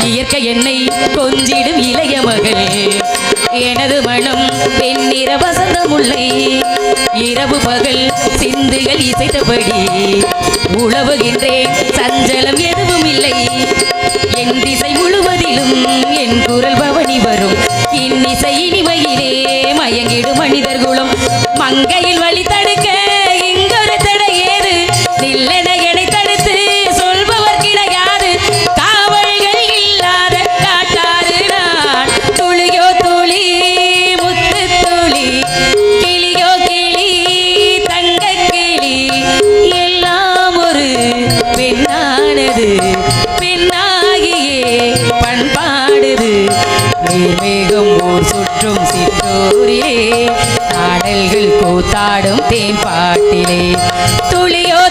இயற்கை என்னை கொஞ்சிடும் இளைய மகள் எனது மனம் வெண்ணிற வசந்த முல்லை இரவு பகல் சிந்துகள் இசைத்தபடி உழவுகின்றேன் சஞ்சலம் எதுவும் இல்லை என் திசை முழுவதிலும் என் குரல் பவனி வரும் இன்னிசை இனிமையிலே மயங்கிடும் மனிதர் குலம் மங்கையில் வழி தடுக்க இங்கொரு தடை ஏது நில்லென எடை தடுத்து சொல்பவர் கிடையாது காவல்கள் இல்லாத காட்டாறு நான் துளியோ துளி முத்து துளி கிளியோ கிளி தங்க கிளி எல்லாம் ஒரு பெண்ணானது பெண்ணாகியே பண்பாடுது நீர்மேகம் ஊர் சுற்றும் சிற்றூரிலே ஆடல்கள் கூத்தாடும் தேன் பாட்டிலே துளியோ